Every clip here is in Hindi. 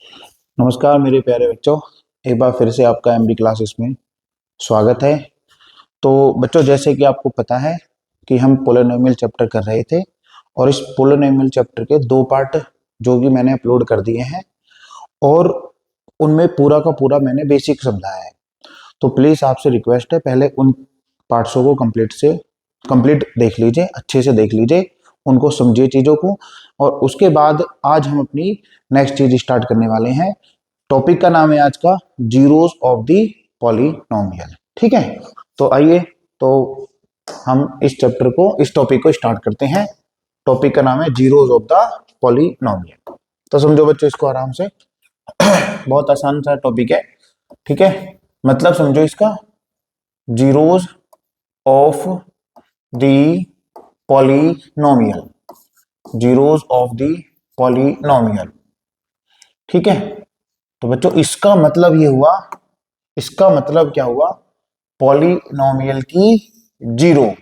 नमस्कार मेरे प्यारे बच्चों। एक बार फिर से आपका एमबी क्लासेस में स्वागत है। तो बच्चों, जैसे कि आपको पता है कि हम पोलिनोमियल चैप्टर कर रहे थे और इस पोलिनोमियल चैप्टर के दो पार्ट जो कि मैंने अपलोड कर दिए हैं और उनमें पूरा का पूरा मैंने बेसिक समझाया है। तो प्लीज़ आपसे रिक्वेस्ट है, पहले उन पार्ट्सों को कंप्लीट देख लीजिए, अच्छे से देख लीजिए, उनको समझिए चीज़ों को। और उसके बाद आज हम अपनी नेक्स्ट चीज स्टार्ट करने वाले हैं। टॉपिक का नाम है आज का जीरोस ऑफ द पॉलिनोमियल। ठीक है, तो आइए, तो हम इस टॉपिक को स्टार्ट करते हैं। टॉपिक का नाम है जीरोस ऑफ द पॉलिनोमियल। तो समझो बच्चों इसको आराम से, बहुत आसान सा टॉपिक है। ठीक है, मतलब समझो इसका, zeros of the polynomial, zeros of the polynomial. ठीक है, तो बच्चों इसका मतलब ये हुआ, इसका मतलब क्या हुआ, पॉलिनोमियल की जीरो,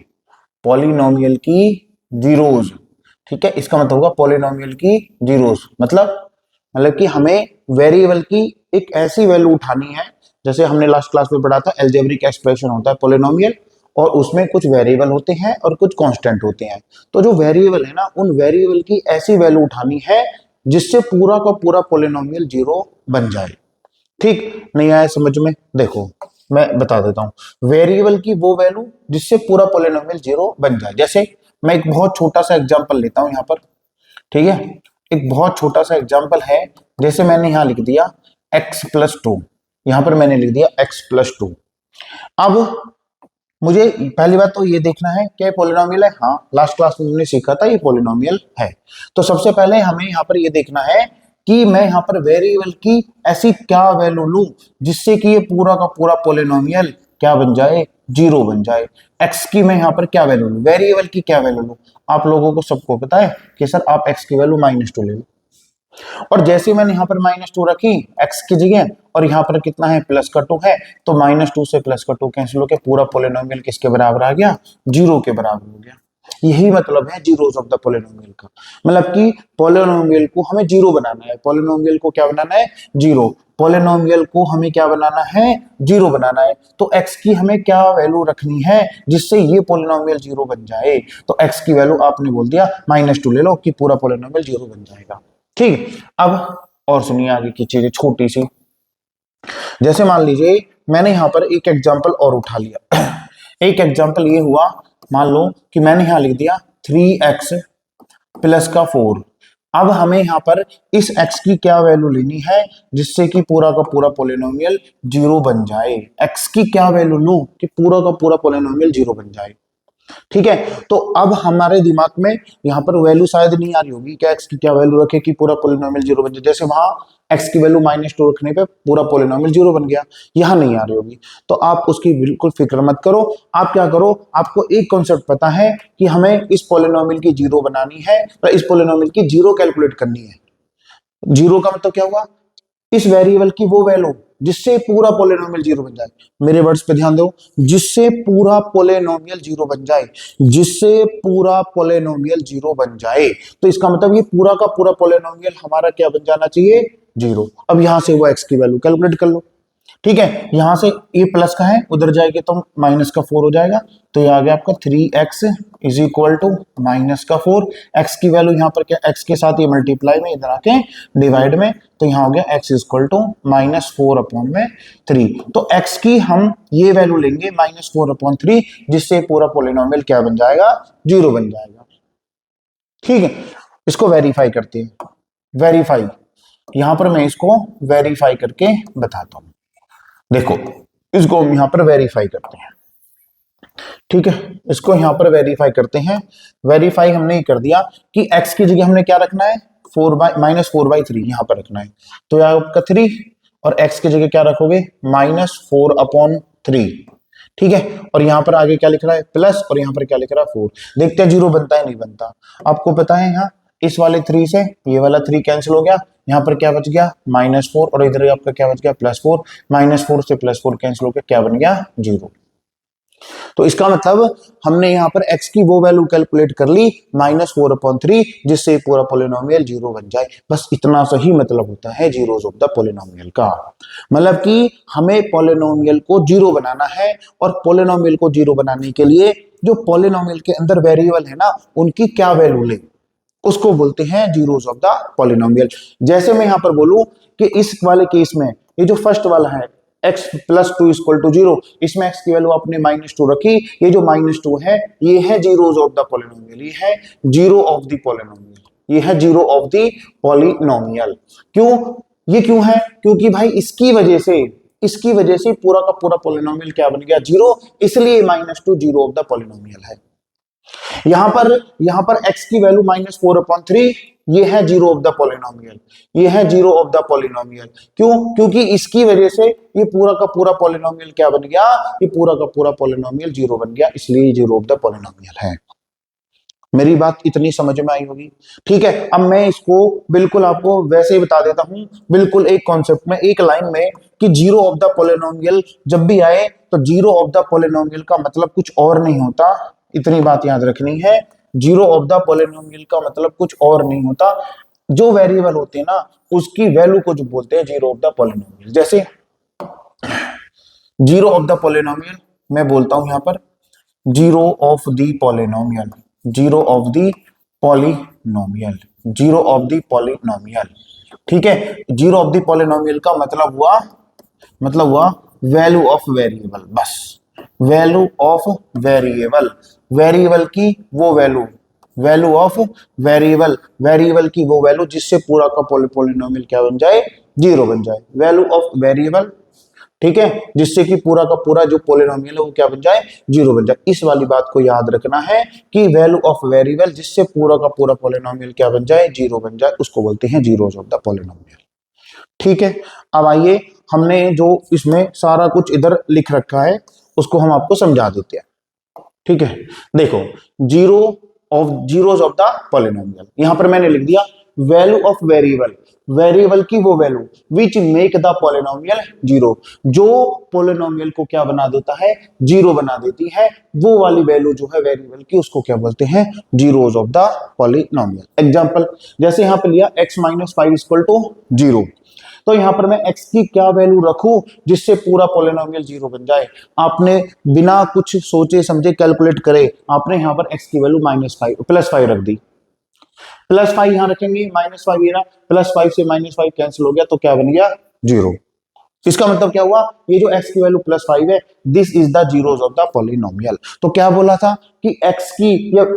पॉलिनोमियल की जीरोस। ठीक है, इसका मतलब होगा पॉलिनोमियल की जीरोस, मतलब कि हमें वेरिएबल की एक ऐसी वैल्यू उठानी है, जैसे हमने लास्ट क्लास में पढ़ा था एल्जेब्रिक एक्सप्रेशन होता है पॉलिनोमियल, और उसमें कुछ वेरिएबल होते हैं और कुछ कांस्टेंट होते हैं। तो जो वेरिएबल है ना, उन वेरिएबल की ऐसी वैल्यू उठानी है जिससे पूरा का पूरा पॉलिनोमियल जीरो बन जाए। ठीक, नहीं आया समझ में? देखो मैं बता देता हूं, वेरिएबल की वो वैल्यू जिससे पूरा पॉलिनोमियल जीरो बन जाए। जैसे मैं एक बहुत छोटा सा एग्जांपल लेता हूं यहां पर। ठीक है, एक बहुत छोटा सा एग्जांपल है, जैसे मैंने यहां लिख दिया x+2, यहां पर मैंने लिख दिया x+2। अब मुझे पहली बात तो ये देखना है क्या पॉलिनोमियल है। हाँ, लास्ट क्लास में हमने सीखा था ये पॉलिनोमियल है। तो सबसे पहले हमें यहाँ पर ये देखना है कि मैं यहाँ पर वेरिएबल की ऐसी क्या वैल्यू लूं जिससे कि ये पूरा का पूरा पॉलिनोमियल क्या बन जाए, जीरो बन जाए। एक्स की मैं यहाँ पर क्या वैल्यू लूं, वेरिएबल की क्या वैल्यू लूं। आप लोगों को सबको पता है कि सर आप एक्स की वैल्यू -2 ले लो, और जैसे मैंने यहाँ पर -2 रखी x की जगह, और यहाँ पर कितना है +2 है, तो -2 से +2 कैंसिल होकर पूरा पोलिनोमियल किसके बराबर आ गया, जीरो के बराबर हो गया। यही मतलब है जीरोस ऑफ द पोलिनोमियल का, मतलब कि पोलिनोमियल को हमें जीरो बनाना है। पोलिनोमियल को क्या बनाना है, जीरो। पोलिनोमियल को हमें क्या बनाना है, जीरो बनाना है। तो x की हमें क्या वैल्यू रखनी है जिससे ये पोलिनोमियल जीरो बन जाए। तो x की वैल्यू आपने बोल दिया -2 ले लो कि पूरा पोलिनोमियल जीरो बन जाएगा। ठीक, अब और सुनिए आगे की चीजें छोटी सी। जैसे मान लीजिए मैंने यहां पर एक एग्जांपल और उठा लिया। एक एग्जांपल ये हुआ, मान लो कि मैंने यहां लिख दिया 3x+4। अब हमें यहां पर इस x की क्या वैल्यू लेनी है जिससे कि पूरा का पूरा पोलिनोमियल जीरो बन जाए। x की क्या वैल्यू लूं कि पूरा का पूरा पोलिनोमियल जीरो बन जाए। ठीक है, तो अब हमारे दिमाग में यहाँ पर वैल्यू शायद नहीं आ रही होगी, क्या एक्स की क्या वैल्यू रखे कि पूरा पोलिनोमियल जीरो बन जाए। जैसे वहां एक्स की वैल्यू -2 रखने पे पूरा पोलिनोमियल जीरो बन गया, यहाँ नहीं आ रही होगी। तो आप उसकी बिल्कुल फिक्र मत करो। आप क्या करो, आपको एक कॉन्सेप्ट पता है कि हमें इस पोलिनोमियल की जीरो बनानी है, तो इस पोलिनोमियल की जीरो कैलकुलेट करनी है। जीरो का मतलब क्या हुआ, इस वेरिएबल की वो वैल्यू जिससे पूरा पोलिनोमियल जीरो बन जाए। मेरे वर्ड्स पे ध्यान दो, जिससे पूरा पोलिनोमियल जीरो बन जाए, जिससे पूरा पोलिनोमियल जीरो बन जाए। तो इसका मतलब ये पूरा का पूरा पोलिनोमियल हमारा क्या बन जाना चाहिए, जीरो। अब यहां से वो एक्स की वैल्यू कैलकुलेट कर लो। ठीक है, यहां से ए प्लस का है, उधर जाएगा तो -4 हो जाएगा। तो ये आ गया आपका 3x is equal to -4। X की वैल्यू यहाँ पर क्या, एक्स के साथ ये मल्टीप्लाई में, इधर आके डिवाइड में, तो यहाँ हो गया x इज इक्वल टू -4/3। तो x की हम ये वैल्यू लेंगे -4/3, जिससे पूरा पोलिनोमियल क्या बन जाएगा, जीरो बन जाएगा। ठीक है, इसको वेरीफाई करते हैं। वेरीफाई, यहां पर मैं इसको वेरीफाई करके बताता हूं। देखो, इसको हम यहां पर वेरीफाई करते हैं। ठीक है, इसको यहां पर वेरीफाई करते हैं। वेरीफाई हमने कर दिया कि x की जगह हमने क्या रखना है, -4/3 यहां पर रखना है। तो यह आपका 3, और x की जगह क्या रखोगे, -4/3। ठीक है, और यहां पर आगे क्या लिख रहा है, प्लस, और यहां पर क्या लिख रहा है, 4। देखते हैं जीरो बनता है नहीं बनता। आपको पता है यहाँ इस वाले 3 से ये वाला 3 कैंसिल हो गया, यहाँ पर क्या बच गया, -4, और इधर आपका क्या बच गया, +4। -4 से +4 कैंसिल होकर क्या बन गया, जीरो। तो इसका मतलब हमने यहाँ पर x की वो वैल्यू कैलकुलेट कर ली -4/3, जिससे पूरा पोलिनोमियल जीरो बन जाए। बस इतना सही मतलब होता है जीरोस ऑफ द पोलिनोमियल का। मतलब कि हमें पोलिनोमियल को जीरो बनाना है, और पोलिनोमियल को जीरो बनाने के लिए जो पोलिनोमियल के अंदर वेरिएबल है ना, उनकी क्या वैल्यू ले, उसको बोलते हैं जीरोस ऑफ द पॉलिनोमियल। जैसे मैं यहां पर बोलूं कि इस वाले केस में ये जो फर्स्ट वाला है x + 2 = 0, इसमें x की वैल्यू आपने -2 रखी, ये जो -2 है ये है जीरोस ऑफ द पॉलिनोमियल, ये है जीरो ऑफ द पॉलिनोमियल, ये है जीरो ऑफ द पॉलिनोमियल। क्यों, ये क्यों है? क्योंकि भाई इसकी वजह से पूरा का पूरा पॉलिनोमियल क्या बन गया, जीरो, इसलिए -2 जीरो ऑफ द पॉलिनोमियल है। यहां पर x की वैल्यू -4/3, ये है जीरो ऑफ द पॉलिनोमियल, ये है जीरो ऑफ द पॉलिनोमियल। क्यों? क्योंकि इसकी वजह से ये पूरा का पूरा पॉलिनोमियल क्या बन गया, ये पूरा का पूरा पॉलिनोमियल जीरो बन गया, इसलिए जीरो ऑफ द पॉलिनोमियल है। मेरी बात इतनी समझ में आई होगी? ठीक है, अब मैं इसको बिल्कुल आपको वैसे ही बता देता हूं, बिल्कुल एक कॉन्सेप्ट में, एक लाइन में, कि जीरो ऑफ द पॉलिनोमियल जब भी आए तो जीरो ऑफ द पॉलिनोमियल का मतलब कुछ और नहीं होता, इतनी बात याद रखनी है। जीरो ऑफ द पॉलिनोमियल का मतलब कुछ और नहीं होता, जो वेरिएबल होते हैं ना उसकी वैल्यू को जो बोलते हैं जीरो ऑफ द पॉलिनोमियल। जैसे जीरो ऑफ द पॉलिनोमियल मैं बोलता हूं यहां पर zero of the polynomial, zero of the polynomial, zero of the polynomial. ठीक है, जीरो ऑफ द पॉलिनोमियल का मतलब हुआ वैल्यू ऑफ वेरिएबल, बस वैल्यू ऑफ वेरिएबल, वेरिएबल की वो वैल्यू ऑफ वेरिएबल की वो वैल्यू जिससे पूरा का पॉलिनोमियल क्या बन जाए, जीरो बन जाए, वैल्यू ऑफ वेरिएबल। ठीक है, जिससे कि पूरा का पूरा जो पॉलिनोमियल है वो क्या बन जाए, जीरो बन जाए। इस वाली बात को याद रखना है कि वैल्यू ऑफ वेरिएबल जिससे पूरा का पूरा पॉलिनोमियल क्या बन जाए, जीरो बन जाए, उसको बोलते हैं जीरोस ऑफ द पॉलिनोमियल। ठीक है, अब आइए हमने जो इसमें सारा कुछ इधर लिख रखा है उसको हम आपको समझा देते हैं। ठीक है, देखो जीरोस ऑफ द पॉलिनोमियल, यहां पर मैंने लिख दिया वैल्यू ऑफ वेरिएबल की वो value which make the polynomial zero, जो पॉलिनोमियल को क्या बना देता है, जीरो बना देती है, वो वाली वैल्यू जो है वेरिएबल की उसको क्या बोलते हैं, zeros of the polynomial. Example, जैसे यहां पे लिया x - 5 = 0, तो यहां पर मैं x की क्या वैल्यू रखूं जिससे पूरा पॉलिनोमियल जीरो बन जाए। आपने बिना कुछ सोचे समझे कैलकुलेट करे, आपने यहां पर x की वैल्यू +5 रख दी, +5 यहां रखेंगे, -5 ये रहा, +5 से -5 कैंसिल हो गया, तो क्या बन गया, जीरो। इसका मतलब क्या हुआ, ये जो x की वैल्यू +5 है, this is the zeros of the polynomial. तो क्या बोला था कि x की,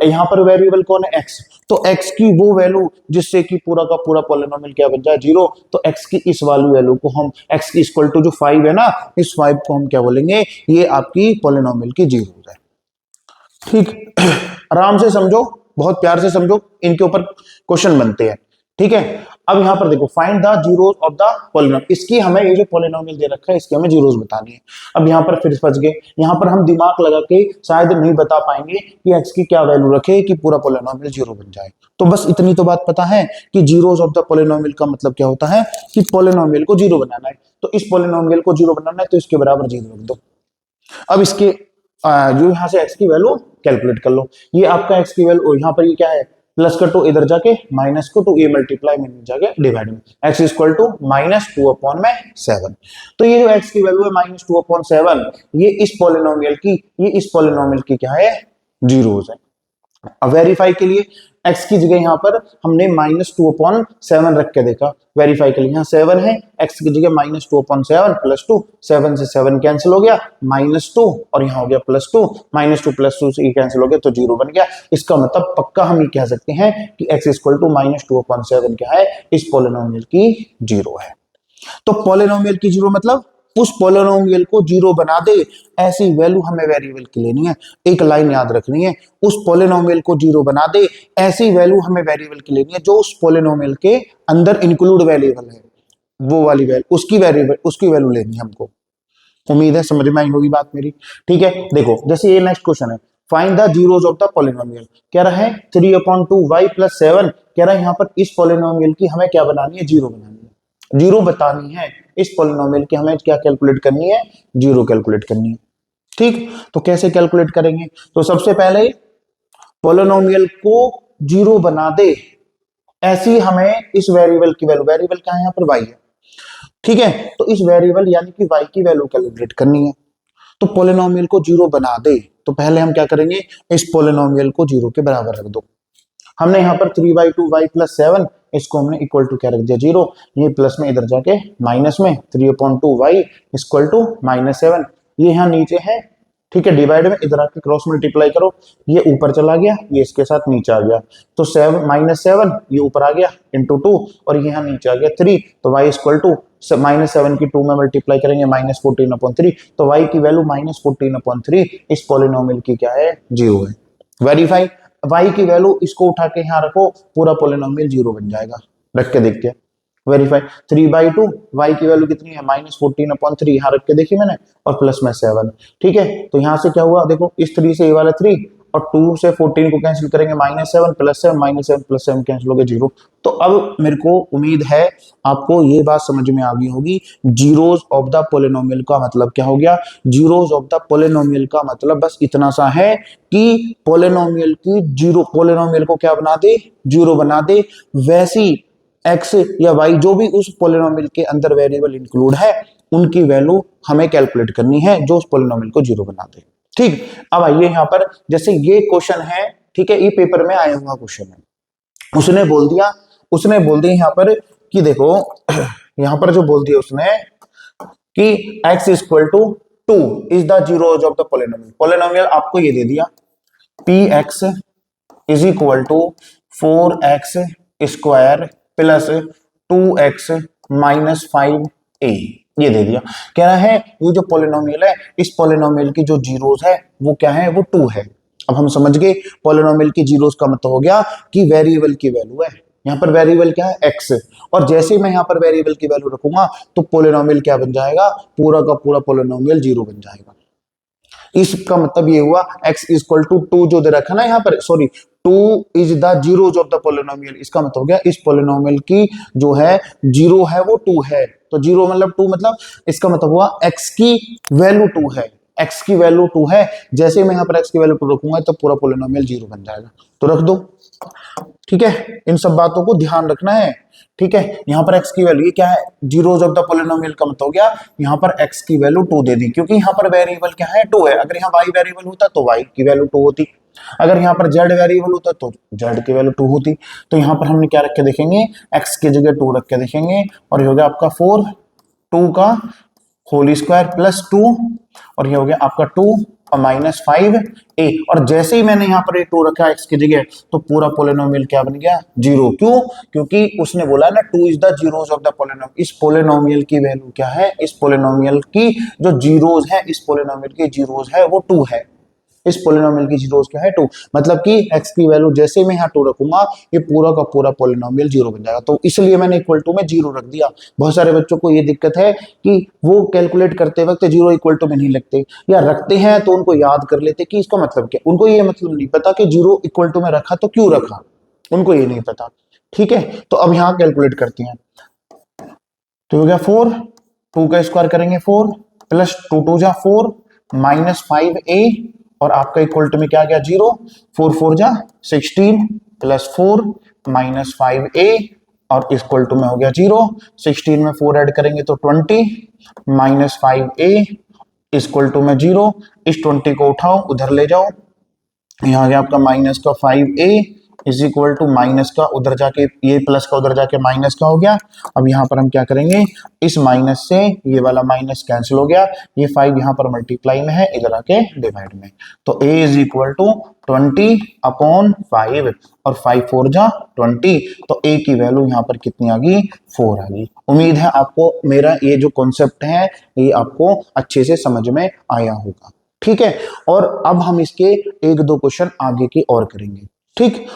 यहां पर वेरिएबल कौन है, x, तो x की वो वैल्यू जिससे कि पूरा का पूरा पॉलिनोमियल क्या बन जाए, जीरो। तो x की इस वाली वैल्यू को हम, x की इक्वल टू जो 5 है ना, इस 5 को हम क्या बोलेंगे, ये आपकी पॉलिनोमियल की जीरो है। ठीक, आराम से समझो, बहुत प्यार से समझो, इनके ऊपर क्वेश्चन बनते हैं। ठीक है, अब यहां पर देखो, find the zeros of the polynomial, इसकी हमें ये जो पॉलिनोमियल दे रखा है इसके हमें जीरोस बतानी है। अब यहां पर फिर फंस गए, यहां पर हम दिमाग लगा के शायद नहीं बता पाएंगे कि x की क्या वैल्यू रखे कि पूरा पॉलिनोमियल जीरो बन जाए। तो बस इतनी तो बात पता है कि जीरोस ऑफ द पॉलिनोमियल का मतलब क्या होता है कि पॉलिनोमियल को जीरो बनाना है, तो इस पॉलिनोमियल को जीरो बनाना है तो इसके बराबर जीरो रख दो। अब इसके जो यहां से x की वैल्यू कैलकुलेट कर लो, ये आपका x की वैल्यू, यहाँ पर ये क्या है, प्लस का 2 इधर जाके माइनस को 2 ये मल्टीप्लाई में जाके डिवाइड में, x इक्वल टू -2/7। तो ये जो x की वैल्यू है -2/7, ये इस पॉलिनोमियल की क्या है, जीरोस है। अब वेरीफाई के लिए x की जगह यहां पर हमने -2/7 रख के देखा, वेरीफाई के लिए यहाँ 7 है, x की जगह -2/7 + 2, 7 से 7 कैंसिल हो गया, -2 और यहाँ हो गया +2, -2 + 2 से ये कैंसिल हो गया तो जीरो बन गया। इसका मतलब पक्का हम ये कह सकते हैं कि x इक्वल टू -2/7 क्या है, इस पॉलिनोमियल की जीरो है। तो पॉलिनोमियल की जीरो मतलब उस पॉलिनोमियल को जीरो बना दे, ऐसी वैल्यू हमें वेरिएबल की लेनी है। एक लाइन याद रखनी है, उस पॉलिनोमियल को जीरो बना दे, ऐसी वैल्यू हमें वेरिएबल की लेनी है जो उस पॉलिनोमियल के अंदर इंक्लूड वेरिएबल है, वो वाली वैल्यू, उसकी वैल्यू लेनी है हमको। उम्मीद है समझ में आई होगी बात मेरी। ठीक है, देखो जैसे ये नेक्स्ट क्वेश्चन है, find the zeros of the polynomial, कह रहा है 3/2y + 7, कह रहा है यहाँ पर इस पॉलिनोमियल की हमें क्या बनानी है, जीरो बनानी है, जीरो बतानी है। इस पॉलिनोमियल की हमें क्या कैलकुलेट करनी है, जीरो कैलकुलेट करनी है। ठीक, तो कैसे कैलकुलेट करेंगे? तो सबसे पहले पॉलिनोमियल को जीरो बना दे, ऐसी हमें इस वेरिएबल की वैल्यू, वेरिएबल क्या है यहाँ पर y है, ठीक है, तो इस वेरिएबल यानी कि y की वैल्यू कैलकुलेट करनी है। तो पॉलिनोमियल को जीरो बना दे, तो पहले हम क्या करेंगे, इस पॉलिनोमियल को जीरो के बराबर रख दो। हमने यहाँ पर 3/2 y प्लस 7, इसको हमने इक्वल टू क्या रख दिया, जीरो, ये प्लस में इधर जाके माइनस में 3/2 y इक्वल टू -7, ये यहाँ नीचे है, ठीक है, डिवाइड में इधर आके क्रॉस मल्टीप्लाई करो, ये ऊपर चला गया, ये इसके साथ नीचे आ गया, तो 7 ये ऊपर आ गया इंटू 2, और ये यहाँ नीचे आ गया 3, तो y इक्वल टू -7 की 2 में मल्टीप्लाई करेंगे -14/3, तो y की वैल्यू -14/3 इस पॉलिनोमियल की क्या है, जीरो है। वेरीफाई, y की वैल्यू इसको उठा के यहाँ रखो, पूरा पॉलिनोमियल जीरो बन जाएगा, रख के देखते हैं, वेरीफाई। 3/2 y की वैल्यू कितनी है, -14/3, यहाँ रख के देखिए मैंने, और प्लस में 7, ठीक है, तो यहाँ से क्या हुआ देखो, इस 3 से ये वाला 3 और 2 से 14 को कैंसिल करेंगे, -7 प्लस 7 -7 प्लस 7 कैंसिल हो गया, जीरो। तो अब मेरे को उम्मीद है आपको ये बात समझ में आ गई होगी, जीरोज ऑफ द पॉलिनोमियल का मतलब क्या हो गया। जीरोज ऑफ द पॉलिनोमियल का मतलब बस इतना सा है कि पॉलिनोमियल की जीरो, पॉलिनोमियल को क्या बना दे, जीरो बना दे, वैसी एक्स या वाई जो भी उस पॉलिनोमियल के अंदर वेरिएबल इंक्लूड है, उनकी वैल्यू हमें कैलकुलेट करनी है जो उस पॉलिनोमियल को जीरो बना दे। ठीक, अब आइए यहाँ पर, जैसे ये क्वेश्चन है, ठीक है, ये पेपर में आया हुआ क्वेश्चन है, उसने बोल दिया यहाँ पर कि देखो यहाँ पर जो बोल दिया उसने कि x equal to 2 is the zeros of the polynomial. Polynomial आपको ये दे दिया, px is equal to 4x square plus 2x minus 5a, ये दे दिया। कह रहा है ये जो पॉलिनोमियल है, इस पॉलिनोमियल की जो जीरोज है वो क्या है, वो 2 है। अब हम समझ गए पॉलिनोमियल की जीरोज का मतलब हो गया कि वेरिएबल की वैल्यू है, यहाँ पर वेरिएबल क्या है, x, और जैसे ही मैं यहाँ पर वेरिएबल की वैल्यू रखूंगा तो पॉलिनोमियल क्या बन जाएगा, पूरा का पूरा पॉलिनोमियल जीरो बन जाएगा। इसका मतलब ये हुआ x इक्वल टू 2 जो दे रखा ना यहाँ पर, sorry 2 is the zeros of the polynomial, इसका मतलब हो गया इस पॉलिनोमियल की जो है जीरो है वो 2 है। तो जीरो मतलब 2, मतलब इसका मतलब हुआ x की वैल्यू 2 है, x की वैल्यू 2 है, जैसे मैं यहाँ पर x की वैल्यू 2 रखूंगा तो पूरा पॉलिनोमियल जीरो बन जाएगा, तो रख दो। ठीक है, इन सब बातों को ध्यान रखना है। ठीक है, यहाँ पर x की वैल्यू ये क्या है, जीरोज ऑफ द पॉलिनोमियल का मतलब हो गया यहाँ पर x की वैल्यू 2 दे दी, क्योंकि यहाँ पर वेरिएबल क्या है, 2 है। अगर यहाँ y वेरिएबल होता तो y की वैल्यू 2 होती, अगर यहाँ पर z वेरिएबल होता तो z की वैल्यू 2 होती। तो यहाँ पर हमने क्या रख के देखेंगे, x की जगह 2 रख के देखेंगे, और ये हो गया आपका 4 2 का होल स्क्वायर प्लस 2, और ये हो गया आपका 2 और माइनस 5a, और जैसे ही मैंने यहाँ पर 2 रखा x की जगह तो पूरा पॉलिनोमियल क्या बन गया, जीरो। क्यों, क्योंकि उसने बोला ना 2 is the zeros of the polynomial. इस पॉलिनोमियल की वैल्यू क्या है, इस पॉलिनोमियल की जो जीरोज है, इस पॉलिनोमियल की जीरोज है वो 2 है। इस पॉलिनोमियल की जीरोज क्या है, 2, मतलब कि x की वैल्यू जैसे मैं यहाँ 2 रखूंगा ये पूरा का पूरा पॉलिनोमियल जीरो बन जाएगा। तो इसलिए मैंने इक्वल टू में जीरो रख दिया। बहुत सारे बच्चों को ये दिक्कत है कि वो कैलकुलेट करते वक्त जीरो इक्वल टू में नहीं लगते, या रखते हैं तो उनको याद कर लेते कि इसका मतलब क्या, उनको ये मतलब नहीं पता कि जीरो इक्वल टू में रखा तो क्यों रखा, उनको ये नहीं पता। ठीक है, तो अब यहाँ कैलकुलेट करते हैं, तो हो गया 4, 2 का स्क्वायर करेंगे 4 प्लस 2 2 जा 4 माइनस 5a, और आपका इक्वल टू में क्या गया, 0, 4 4 जा 16 प्लस 4 माइनस 5a, और इक्वल टू में हो गया 0, 16 में 4 ऐड करेंगे तो 20 माइनस 5a इक्वल टू में 0। इस 20 को उठाओ उधर ले जाओ, यहाँ आ गया आपका माइनस का 5a is equal to minus का उधर जाके, ये प्लस का उधर जाके माइनस का हो गया। अब यहाँ पर हम क्या करेंगे, इस माइनस से ये वाला माइनस कैंसिल हो गया, ये 5 यहाँ पर मल्टीप्लाई में है, इधर आके डिवाइड में, तो a इज इक्वल टू 20/5, और 5 4 जा 20, तो a की वैल्यू यहाँ पर कितनी आ गई, 4 आ गई। उम्मीद है आपको मेरा ये जो कॉन्सेप्ट है ये आपको अच्छे से समझ में आया होगा। ठीक है, और अब हम इसके 1-2 क्वेश्चन आगे की और करेंगे। ठीक।